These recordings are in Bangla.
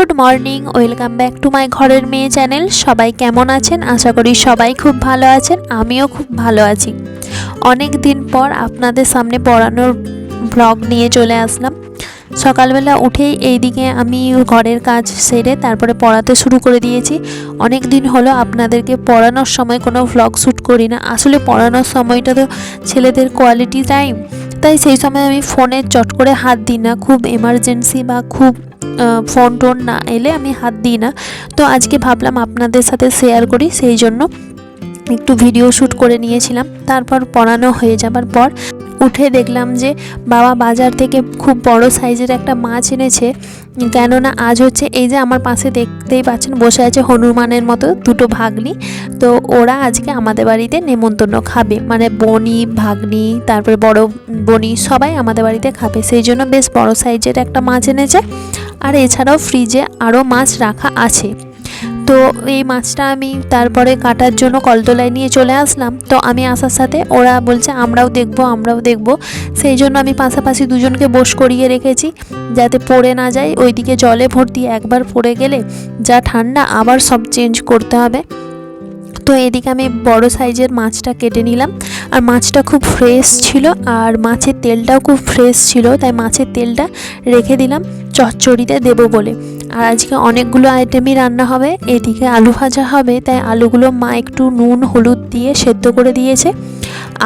Good morning, welcome back to my ঘরের মেয়ে চ্যানেল। সবাই কেমন আছেন? আশা করি সবাই খুব ভালো আছেন। আমিও খুব ভালো আছি। অনেক দিন পর আপনাদের সামনে পড়ানোর ব্লগ নিয়ে চলে আসলাম। সকালবেলা উঠেই এইদিকে আমি ঘরের কাজ সেরে তারপরে পড়াতে শুরু করে দিয়েছি। অনেক দিন হলো আপনাদেরকে পড়ানোর সময় কোনো ভ্লগ শ্যুট করি না। আসলে পড়ানোর সময়টা তো ছেলেদের কোয়ালিটি টাইম, তাই সেই সময় আমি ফোনে চট করে হাত দিই না। খুব এমার্জেন্সি বা খুব ফোন টোন না এলে আমি হাত দিই না। তো আজকে ভাবলাম আপনাদের সাথে শেয়ার করি, সেই জন্য একটু ভিডিও শ্যুট করে নিয়েছিলাম। তারপর পড়ানো হয়ে যাবার পর উঠে দেখলাম যে বাবা বাজার থেকে খুব বড় সাইজের একটা মাছ এনেছে। কেননা আজ হচ্ছে এই যে আমার পাশে দেখতেই পাচ্ছেন বসে আছে হনুমানের মতো দুটো ভাগ্নি। তো ওরা আজকে আমাদের বাড়িতে নেমন্তন্ন খাবে, মানে বনি ভাগ্নি তারপরে বড় বনি সবাই আমাদের বাড়িতে খাবে। সেই জন্য বেশ বড় সাইজের একটা মাছ এনেছে। আর এছাড়াও ফ্রিজে আরও মাছ রাখা আছে। তো এই মাছটা আমি তারপরে কাটার জন্য কলতলায় নিয়ে চলে আসলাম। তো আমি আসার সাথে ওরা বলছে আমরাও দেখব। সেই জন্য আমি পাশাপাশি দুজনকে বস করিয়ে রেখেছি যাতে পড়ে না যায়। ওইদিকে জলে ভর্তি, একবার পড়ে গেলে যা ঠান্ডা আবার সব চেঞ্জ করতে হবে। তো এদিকে আমি বড় সাইজের মাছটা কেটে নিলাম। আর মাছটা খুব ফ্রেশ ছিল আর মাছের তেলটাও খুব ফ্রেশ ছিল, তাই মাছের তেলটা রেখে দিলাম চচ্চড়িতে দেবো বলে। আর আজকে অনেকগুলো আইটেমই রান্না হবে। এদিকে আলু ভাজা হবে, তাই আলুগুলো মা একটু নুন হলুদ দিয়ে সেদ্ধ করে দিয়েছে।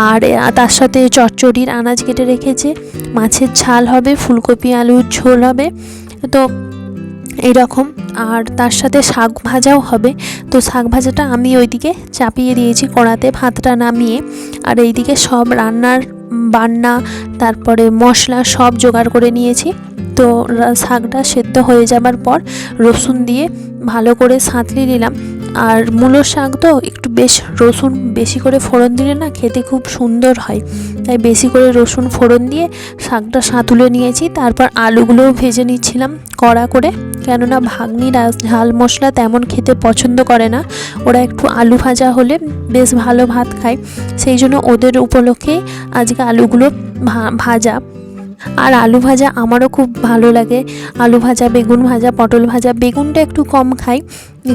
আর তার সাথে চচ্চড়ির আনাজ কেটে রেখেছে, মাছের ঝাল হবে, ফুলকপি আলুর ঝোল হবে, তো এইরকম। আর তার সাথে শাক ভাজাও হবে। তো শাক ভাজাটা আমি ওইদিকে চাপিয়ে দিয়েছি কড়াতে ভাতটা নামিয়ে। আর এইদিকে সব রান্নার বান্না তারপরে মশলা সব জোগাড় করে নিয়েছি। তো শাকটা সেদ্ধ হয়ে যাবার পর রসুন দিয়ে ভালো করে সাঁতলে নিলাম। আর মূলো শাক তো একটু বেশ রসুন বেশি করে ফোড়ন দিলে না খেতে খুব সুন্দর হয়, তাই বেশি করে রসুন ফোড়ন দিয়ে শাকটা সাঁতুলে নিয়েছি। তারপর আলুগুলোও ভেজে নিচ্ছিলাম কড়া করে, কেননা ভাগ্নিরা ঝাল মশলা তেমন খেতে পছন্দ করে না। ওরা একটু আলু ভাজা হলে বেশ ভালো ভাত খায়, সেই জন্য ওদের উপলক্ষে আজকে আলুগুলো ভাজা। আর আলু ভাজা আমারও খুব ভালো লাগে। আলু ভাজা, বেগুন ভাজা, পটল ভাজা। বেগুনটা একটু কম খাই,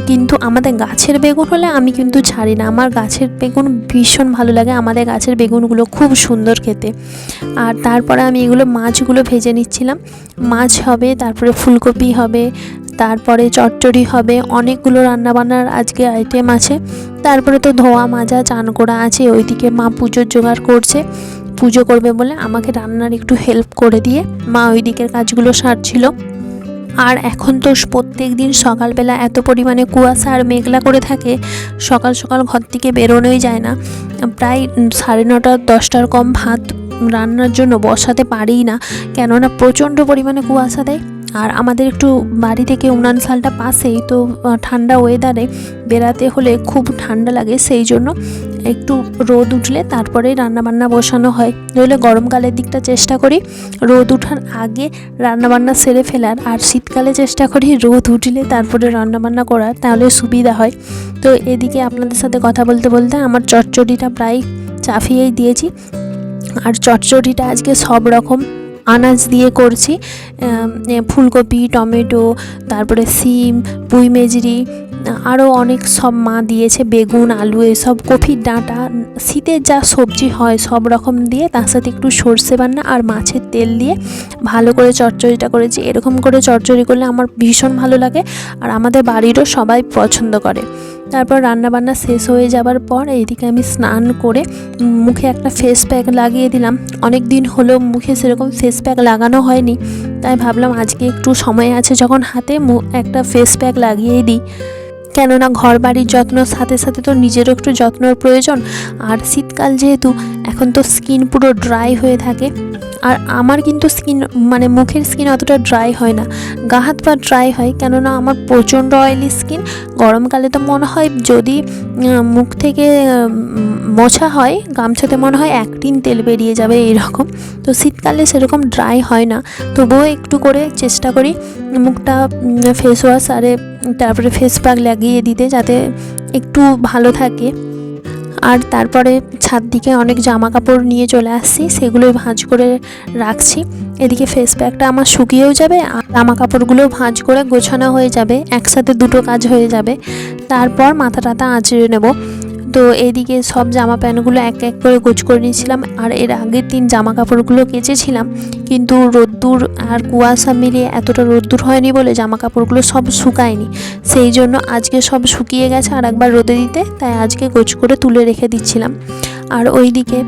কিন্তু আমাদের গাছের বেগুন হলে আমি কিন্তু ছাড়ি না। আমার গাছের বেগুন ভীষণ ভালো লাগে, আমাদের গাছের বেগুনগুলো খুব সুন্দর খেতে। আর তারপরে আমি এগুলো মাছগুলো ভেজে নিচ্ছিলাম। মাছ হবে, তারপরে ফুলকপি হবে, তারপরে চচ্চড়ি হবে, অনেকগুলো রান্নাবান্নার আজকে আইটেম আছে। তারপরে তো ধোয়া মাজা চান করা আছে। ওইদিকে মা পুজোর জোগাড় করছে, পুজো করবে বলে আমাকে রান্নার একটু হেল্প করে দিয়ে মা ওই দিকের কাজগুলো সারছিল। আর এখন তো প্রত্যেক দিন সকালবেলা এত পরিমাণে কুয়াশা আর মেঘলা করে থাকে, সকাল সকাল ঘর থেকে বেরোনোই যায় না। প্রায় 9:30 10টার কম ভাত রান্নার জন্য বসাতে পারিই না, কেননা প্রচণ্ড পরিমাণে কুয়াশা দেয়। আর আমাদের একটু বাড়ি থেকে উনানশালটা পাশেই, তো ঠান্ডা ওয়েদারে বেরাতে হলে খুব ঠান্ডা লাগে, সেই জন্য একটু রোদ উঠলে তারপরে রান্নাবান্না বসানো হয়। নইলে গরমকালের দিকটা চেষ্টা করি রোদ উঠার আগে রান্নাবান্না সেরে ফেলার, আর শীতকালে চেষ্টা করি রোদ উঠলে তারপরে রান্নাবান্না করার, তাহলে সুবিধা হয়। তো এদিকে আপনাদের সাথে কথা বলতে বলতে আমার চচ্চড়িটা প্রায় চাপিয়েই দিয়েছি। আর চচ্চড়িটা আজকে সব রকম আনাজ দিয়ে করছি। ফুলকপি, টমেটো, তারপরে সিম, পুঁই মেজরি, আরও অনেক সব মা দিয়েছে, বেগুন, আলু, এসব কপির ডাঁটা, শীতের যা সবজি হয় সব রকম দিয়ে, তার সাথে একটু সর্ষে বান্না আর মাছের তেল দিয়ে ভালো করে চচ্চড়িটা করেছি। এরকম করে চচ্চড়ি করলে আমার ভীষণ ভালো লাগে, আর আমাদের বাড়িরও সবাই পছন্দ করে। তারপর রান্নাবান্না শেষ হয়ে যাবার পর এইদিকে আমি স্নান করে মুখে একটা ফেস প্যাক লাগিয়ে দিলাম। অনেক দিন হলো মুখে সেরকম ফেস প্যাক লাগানো হয়নি, তাই ভাবলাম আজকে একটু সময় আছে যখন হাতে একটা ফেস প্যাক লাগিয়েই দিই। কেননা ঘর বাড়ির যত্নর সাথে সাথে তো নিজেরও একটু যত্নের প্রয়োজন। আর শীতকাল যেহেতু, এখন তো স্কিন পুরো ড্রাই হয়ে থাকে। আর আমার কিন্তু স্কিন, মানে মুখের স্কিন অতটা ড্রাই হয় না, গা হাত পা ড্রাই হয়, কেননা আমার প্রচণ্ড অয়েলি স্কিন। গরমকালে তো মনে হয় যদি মুখ থেকে মোছা হয় গামছাতে মনে হয় 1 টিন তেল বেরিয়ে যাবে এইরকম। তো শীতকালে সেরকম ড্রাই হয় না, তবুও একটু করে চেষ্টা করি মুখটা ফেস ওয়াশ আরে তারপরে ফেস প্যাক লাগিয়ে দিতে, যাতে একটু ভালো থাকে। আর তারপরে ছাদ দিকে অনেক জামা কাপড় নিয়ে চলে আসছি, সেগুলোই ভাঁজ করে রাখছি। এদিকে ফেস প্যাকটা আমার শুকিয়েও যাবে আর জামা কাপড়গুলো ভাঁজ করে গোছানো হয়ে যাবে, একসাথে দুটো কাজ হয়ে যাবে। তারপর মাথা টাথা আঁচড়ে নেব। তো এইদিকে সব জামা প্যান্টগুলো এক এক করে গোছ করে নিয়েছিলাম। আর এর আগের দিন জামা কাপড়গুলো কেচেছিলাম, কিন্তু রোদ্দুর আর কুয়াশা মিলিয়ে এতটা রোদ্দুর হয়নি বলে জামা কাপড়গুলো সব শুকায়নি। সেই জন্য আজকে সব শুকিয়ে গেছে আর একবার রোদে দিতে, তাই আজকে গোছ করে তুলে রেখে দিচ্ছিলাম। আর ওইদিকে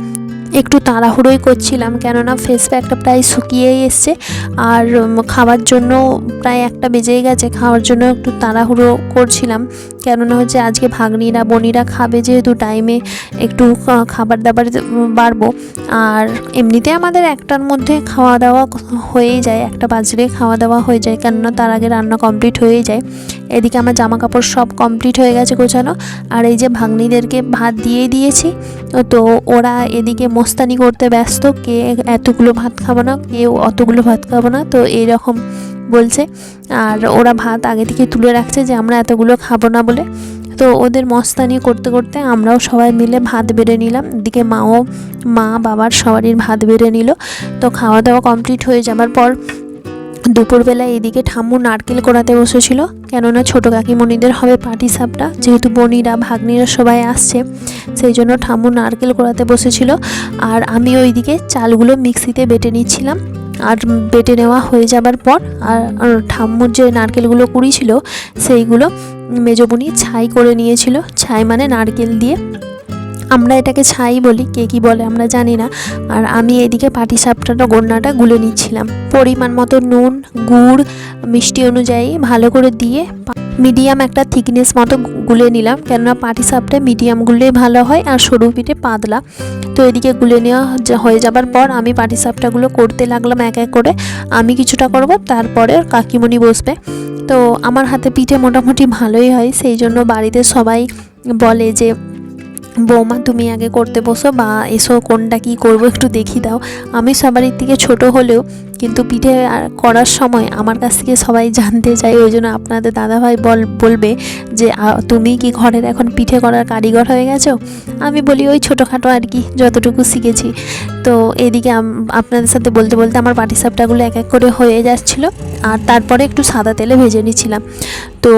একটু তাড়াহুড়োই করছিলাম, কেননা ফেস প্যাকটা প্রায় শুকিয়েই এসছে আর খাওয়ার জন্য প্রায় 1টা বেজেই গেছে। খাওয়ার জন্য একটু তাড়াহুড়ো করছিলাম, কেননা হচ্ছে আজকে ভাগ্নিরা বোনিরা খাবে, যেহেতু টাইমে একটু খাবার দাবার বাড়বো। আর এমনিতে আমাদের 1টার মধ্যে খাওয়া দাওয়া হয়েই যায়, 1টা বাজলে খাওয়া দাওয়া হয়ে যায়, কেননা তার আগে রান্না কমপ্লিট হয়েই যায়। এদিকে আমার জামা কাপড় সব কমপ্লিট হয়ে গেছে গোছানো। আর এই যে ভাগ্নিদেরকে ভাত দিয়ে দিয়েছি, তো ওরা এদিকে মোস্তানি করতে ব্যস্ত, কে এতগুলো ভাত খাবো না, কেউ অতগুলো ভাত খাবো না, তো এইরকম বলছে। আর ওরা ভাত আগে থেকে তুলে রাখছে যে আমরা এতগুলো খাবো না বলে। তো ওদের মস্তানি করতে করতে আমরাও সবাই মিলে ভাত বেড়ে নিলাম। এদিকে মা বাবার সবারই ভাত বেড়ে নিল। তো খাওয়া দাওয়া কমপ্লিট হয়ে যাবার পর দুপুরবেলা এদিকে ঠাম্মু নারকেল কোড়াতে বসেছিল, কেননা ছোটো কাকিমণিদের হবে পাটিসাপটা, যেহেতু বোনিরা ভাগ্নিরা সবাই আসছে, সেই জন্য ঠাম্মু নারকেল কোড়াতে বসেছিল। আর আমি ওইদিকে চালগুলো মিক্সিতে বেটে নিচ্ছিলাম। আর বেটে নেওয়া হয়ে যাবার পর আর ঠাম্মুর যে নারকেলগুলো কুড়িয়েছিল সেইগুলো মেজবুনি ছাই করে নিয়েছিল। ছাই মানে নারকেল দিয়ে, আমরা এটাকে ছাই বলি, কে কী বলে আমরা জানি না। আর আমি এদিকে পাটিসাপটাটা গোন্নাটা গুলে নিচ্ছিলাম। পরিমাণ মতো নুন, গুড়, মিষ্টি অনুযায়ী ভালো করে দিয়ে মিডিয়াম একটা থিকনেস মতো গুলে নিলাম, কেননা পাটিসাপটা মিডিয়াম গুললেই ভালো হয় আর সরু পিঠে পাতলা। তো এদিকে গুলে নেওয়া হয়ে যাবার পর আমি পাটিসাপটাগুলো করতে লাগলাম এক এক করে। আমি কিছুটা করব, তারপরে কাকিমণি বসবে। তো আমার হাতে পিঠে মোটামুটি ভালোই হয়, সেই জন্য বাড়িতে সবাই বলে যে বৌমা তুমি আগে করতে বসো, বা এসো কোনটা কি করব একটু দেখিয়ে দাও। আমি সবারই থেকে ছোট হলেও কিন্তু পিঠে করার সময় আমার কাছ থেকে সবাই জানতে চায়, ওই জন্য আপনাদের দাদাভাই বলবে যে তুমি কি ঘরের এখন পিঠে করার কারিগর হয়ে গেছো। আমি বলি ওই ছোটোখাটো আর কি, যতটুকু শিখেছি। তো এদিকে আপনাদের সাথে বলতে বলতে আমার পাটিসাপটাগুলো এক এক করে হয়ে যাচ্ছিলো। আর তারপরে একটু সাদা তেলে ভেজে নিচ্ছিলাম। তো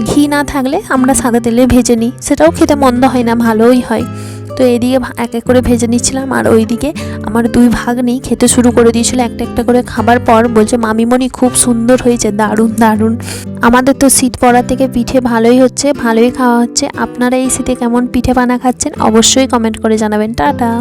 ঘি না থাকলে আমরা সাদা তেলে ভেজে নিই, সেটাও খেতে মন্দ হয় না, ভালোই হয়। তো এদিকে এক এক করে ভেজে নিচ্ছিলাম। আর ওইদিকে আমার 2 ভাগ্নি খেতে শুরু করে দিয়েছিল। একটা একটা করে খাবার পর বলছে মামিমণি খুব সুন্দর হয়েছে, দারুণ দারুণ। আমাদের তো শীত পড়া থেকে পিঠে ভালোই হচ্ছে, ভালোই খাওয়া হচ্ছে। আপনারা এই শীতে কেমন পিঠে বানা খাচ্ছেন অবশ্যই কমেন্ট করে জানাবেন। টাটা।